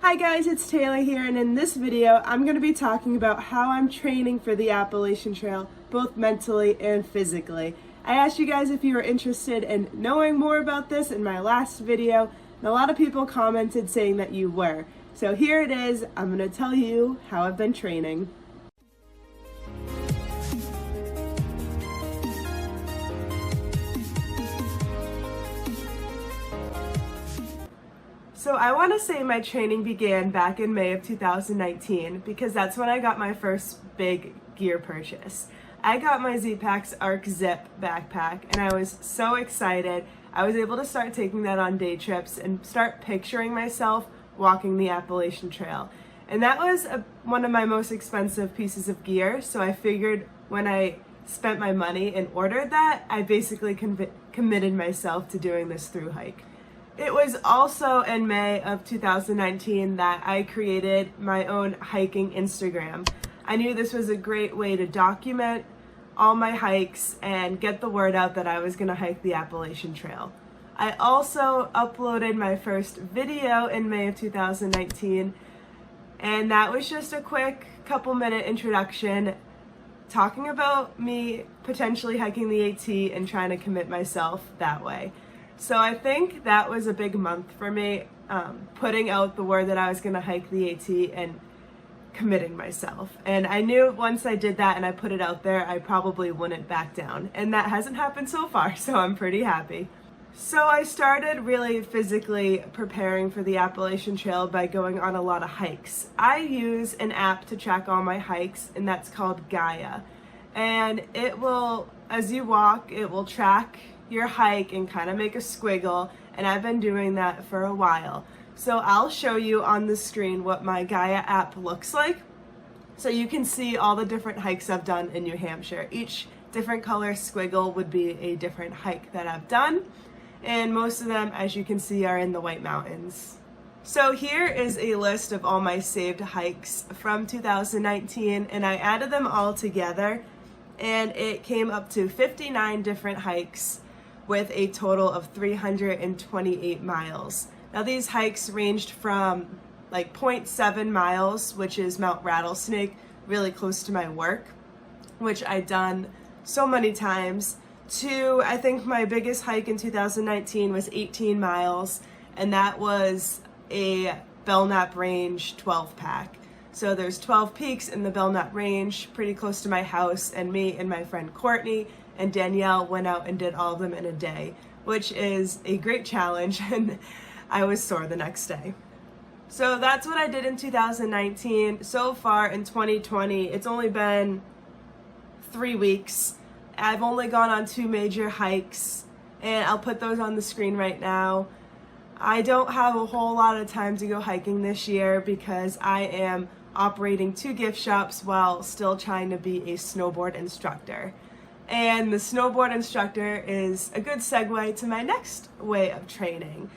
Hi guys, it's Taylor here, and in this video I'm going to be talking about how I'm training for the Appalachian Trail, both mentally and physically. I asked you guys if you were interested in knowing more about this in my last video, and a lot of people commented saying that you were. So here it is, I'm going to tell you how I've been training. So I want to say my training began back in May of 2019 because that's when I got my first big gear purchase. I got my Z-Packs Arc Zip backpack and I was so excited. I was able to start taking that on day trips and start picturing myself walking the Appalachian Trail. And that was one of my most expensive pieces of gear, so I figured when I spent my money and ordered that, I basically committed myself to doing this through hike. It was also in May of 2019 that I created my own hiking Instagram. I knew this was a great way to document all my hikes and get the word out that I was going to hike the Appalachian Trail. I also uploaded my first video in May of 2019, and that was just a quick couple-minute introduction talking about me potentially hiking the AT and trying to commit myself that way. So I think that was a big month for me, putting out the word that I was going to hike the AT and committing myself. And I knew once I did that and I put it out there, I probably wouldn't back down. And that hasn't happened so far, so I'm pretty happy. So I started really physically preparing for the Appalachian Trail by going on a lot of hikes. I use an app to track all my hikes, and that's called Gaia. And it will, as you walk, it will track your hike and kind of make a squiggle, and I've been doing that for a while. So I'll show you on the screen what my Gaia app looks like, so you can see all the different hikes I've done in New Hampshire. Each different color squiggle would be a different hike that I've done, and most of them, as you can see, are in the White Mountains. So here is a list of all my saved hikes from 2019, and I added them all together, and it came up to 59 different hikes with a total of 328 miles. Now these hikes ranged from like 0.7 miles, which is Mount Rattlesnake, really close to my work, which I've done so many times, to I think my biggest hike in 2019 was 18 miles, and that was a Belknap Range 12-pack. So there's 12 peaks in the Belknap Range, pretty close to my house, and me and my friend Courtney and Danielle went out and did all of them in a day, which is a great challenge, and I was sore the next day. So that's what I did in 2019. So far in 2020, it's only been 3 weeks. I've only gone on 2 major hikes, and I'll put those on the screen right now. I don't have a whole lot of time to go hiking this year because I am operating 2 gift shops while still trying to be a snowboard instructor. And the snowboard instructor is a good segue to my next way of training.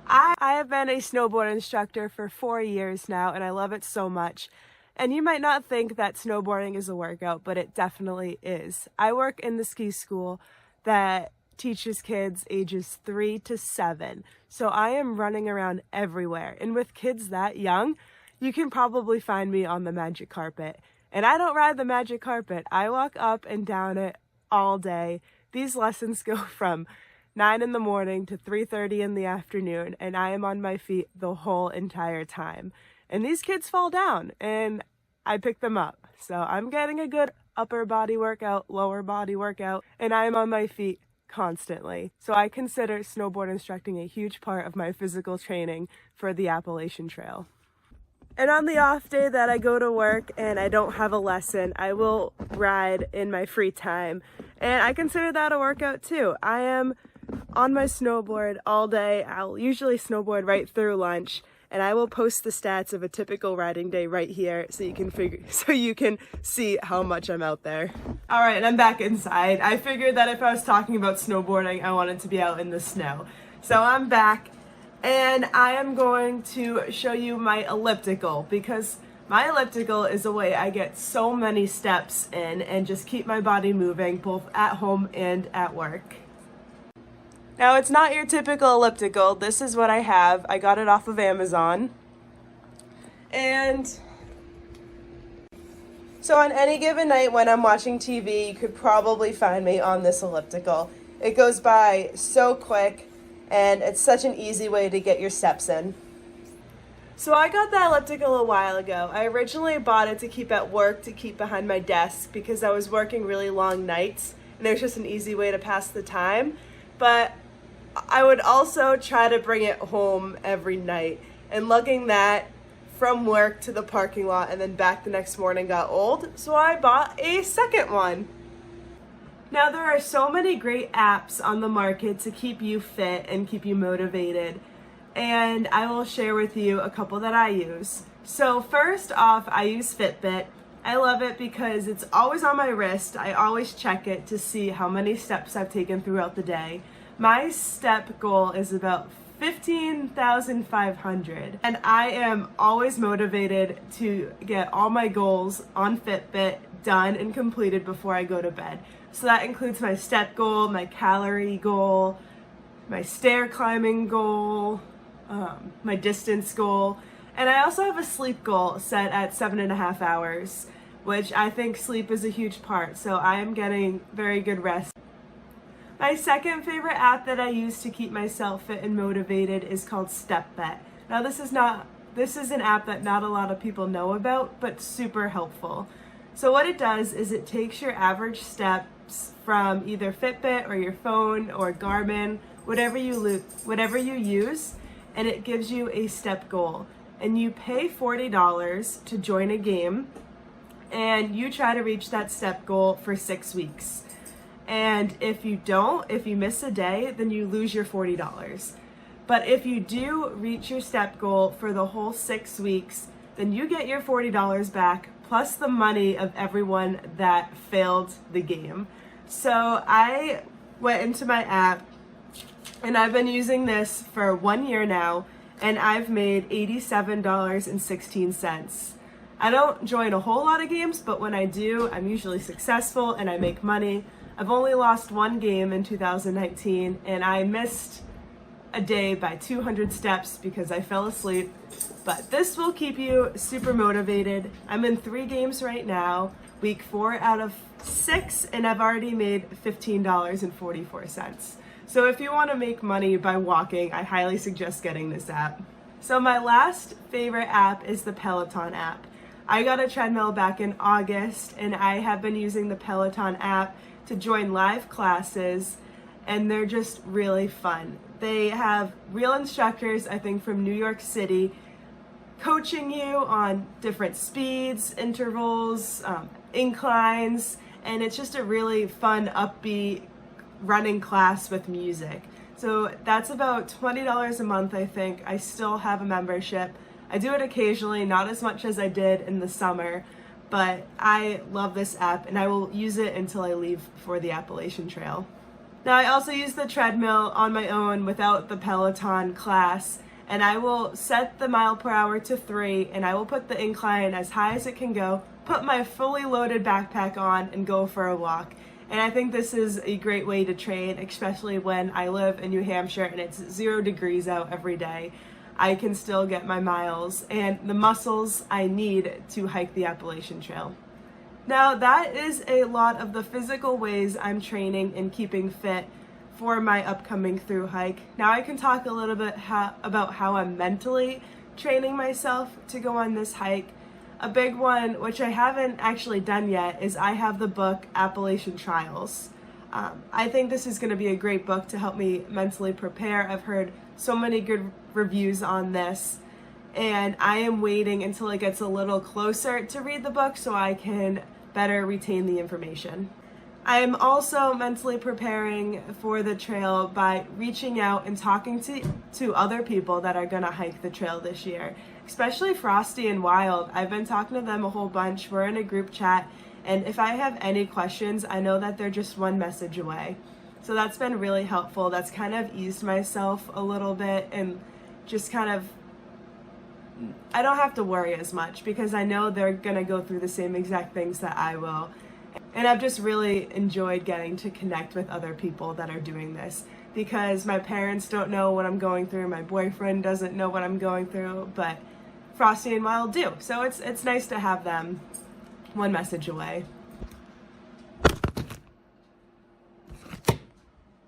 I have been a snowboard instructor for 4 years now, and I love it so much. And you might not think that snowboarding is a workout, but it definitely is. I work in the ski school that teaches kids ages 3 to 7. So I am running around everywhere. And with kids that young, you can probably find me on the magic carpet. And I don't ride the magic carpet. I walk up and down it all day. These lessons go from 9 in the morning to 3:30 in the afternoon, and I am on my feet the whole entire time. And these kids fall down, and I pick them up. So I'm getting a good upper body workout, lower body workout, and I am on my feet constantly. So I consider snowboard instructing a huge part of my physical training for the Appalachian Trail. And on the off day that I go to work and I don't have a lesson, I will ride in my free time. And I consider that a workout too. I am on my snowboard all day. I'll usually snowboard right through lunch, and I will post the stats of a typical riding day right here so you can see how much I'm out there. All right, and I'm back inside. I figured that if I was talking about snowboarding, I wanted to be out in the snow. So I'm back. And I am going to show you my elliptical, because my elliptical is a way I get so many steps in and just keep my body moving both at home and at work. Now, it's not your typical elliptical. This is what I have. I got it off of Amazon. And so on any given night when I'm watching TV, you could probably find me on this elliptical. It goes by so quick, and it's such an easy way to get your steps in. So I got that elliptical a while ago. I originally bought it to keep at work, to keep behind my desk, because I was working really long nights, and it was just an easy way to pass the time. But I would also try to bring it home every night, and lugging that from work to the parking lot and then back the next morning got old, so I bought a second one. Now there are so many great apps on the market to keep you fit and keep you motivated, and I will share with you a couple that I use. So first off, I use Fitbit. I love it because it's always on my wrist. I always check it to see how many steps I've taken throughout the day. My step goal is about 15,500, and I am always motivated to get all my goals on Fitbit done and completed before I go to bed. So that includes my step goal, my calorie goal, my stair climbing goal, my distance goal, and I also have a sleep goal set at 7.5 hours, which I think sleep is a huge part, so I am getting very good rest. My second favorite app that I use to keep myself fit and motivated is called StepBet. Now this is an app that not a lot of people know about, but super helpful. So what it does is it takes your average steps from either Fitbit or your phone or Garmin, whatever you use, and it gives you a step goal. And you pay $40 to join a game, and you try to reach that step goal for 6 weeks. And if you miss a day, then you lose your $40. But if you do reach your step goal for the whole 6 weeks, then you get your $40 back plus the money of everyone that failed the game. So I went into my app, and I've been using this for 1 year now, and I've made $87.16. I don't join a whole lot of games, but when I do, I'm usually successful and I make money. I've only lost one game in 2019, and I missed a day by 200 steps because I fell asleep. But this will keep you super motivated. I'm in 3 games right now, week 4 out of 6, and I've already made $15.44. So if you want to make money by walking, I highly suggest getting this app. So my last favorite app is the Peloton app. I got a treadmill back in August, and I have been using the Peloton app to join live classes, and they're just really fun. They have real instructors, I think, from New York City, coaching you on different speeds, intervals, inclines, and it's just a really fun, upbeat running class with music. So that's about $20 a month, I think. I still have a membership. I do it occasionally, not as much as I did in the summer, but I love this app, and I will use it until I leave for the Appalachian Trail. Now I also use the treadmill on my own without the Peloton class, and I will set the mile per hour to 3, and I will put the incline as high as it can go, put my fully loaded backpack on, and go for a walk. And I think this is a great way to train, especially when I live in New Hampshire and it's 0 degrees out every day. I can still get my miles and the muscles I need to hike the Appalachian Trail. Now that is a lot of the physical ways I'm training and keeping fit for my upcoming thru hike. Now I can talk a little bit about how I'm mentally training myself to go on this hike. A big one, which I haven't actually done yet, is I have the book Appalachian Trials. I think this is going to be a great book to help me mentally prepare. I've heard so many good reviews on this, and I am waiting until it gets a little closer to read the book so I can better retain the information. I am also mentally preparing for the trail by reaching out and talking to other people that are going to hike the trail this year, especially Frosty and Wild. I've been talking to them a whole bunch. We're in a group chat, and if I have any questions, I know that they're just one message away. So that's been really helpful. That's kind of eased myself a little bit, and just kind of, I don't have to worry as much because I know they're going to go through the same exact things that I will. And I've just really enjoyed getting to connect with other people that are doing this, because my parents don't know what I'm going through, my boyfriend doesn't know what I'm going through, but Frosty and Wild do. So it's nice to have them one message away.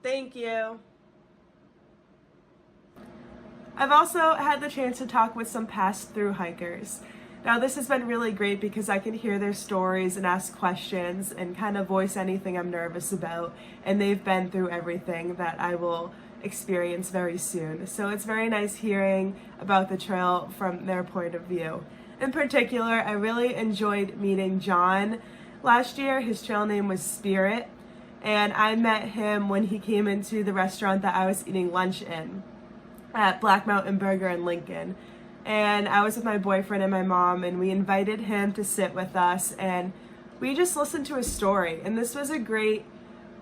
Thank you. I've also had the chance to talk with some pass-through hikers. Now this has been really great because I can hear their stories and ask questions and kind of voice anything I'm nervous about, and they've been through everything that I will experience very soon. So it's very nice hearing about the trail from their point of view. In particular, I really enjoyed meeting John last year. His trail name was Spirit, and I met him when he came into the restaurant that I was eating lunch in at Black Mountain Burger in Lincoln. And I was with my boyfriend and my mom, and we invited him to sit with us, and we just listened to his story. And this was a great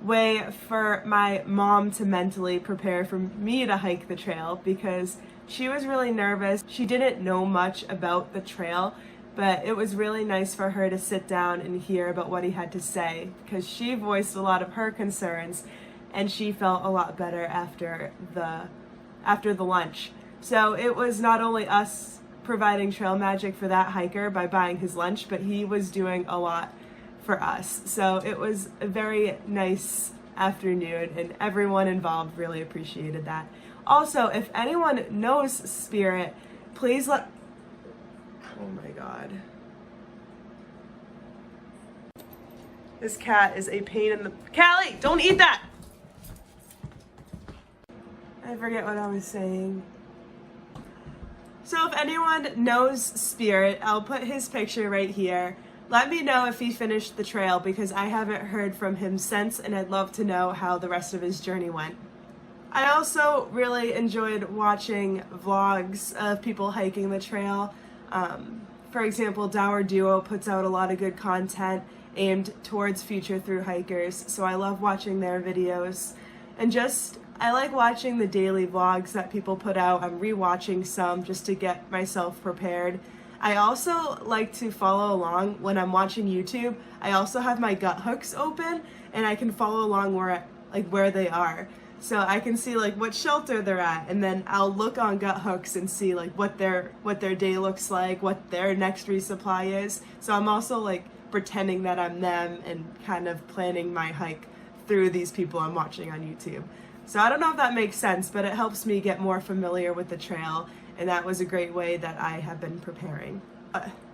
way for my mom to mentally prepare for me to hike the trail, because she was really nervous. She didn't know much about the trail, but it was really nice for her to sit down and hear about what he had to say, because she voiced a lot of her concerns, and she felt a lot better after the lunch. So it was not only us providing trail magic for that hiker by buying his lunch, but he was doing a lot for us. So it was a very nice afternoon, and everyone involved really appreciated that. Also, if anyone knows Spirit, please let... Oh my God. This cat is a pain in the... Callie, don't eat that! I forget what I was saying. So if anyone knows Spirit, I'll put his picture right here. Let me know if he finished the trail, because I haven't heard from him since, and I'd love to know how the rest of his journey went. I also really enjoyed watching vlogs of people hiking the trail. For example, Dower Duo puts out a lot of good content aimed towards future thru hikers, so I love watching their videos. And I like watching the daily vlogs that people put out. I'm rewatching some just to get myself prepared. I also like to follow along when I'm watching YouTube. I also have my gut hooks open, and I can follow along where they are. So I can see like what shelter they're at, and then I'll look on gut hooks and see like what their day looks like, what their next resupply is. So I'm also like pretending that I'm them and kind of planning my hike through these people I'm watching on YouTube. So I don't know if that makes sense, but it helps me get more familiar with the trail, and that was a great way that I have been preparing.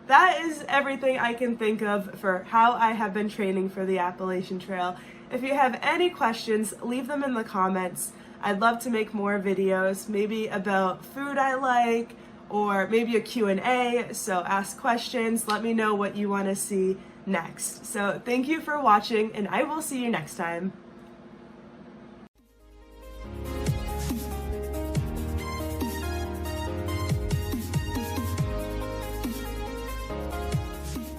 That is everything I can think of for how I have been training for the Appalachian Trail. If you have any questions, leave them in the comments. I'd love to make more videos, maybe about food I like, or maybe a Q&A, so ask questions. Let me know what you want to see next. So thank you for watching, and I will see you next time.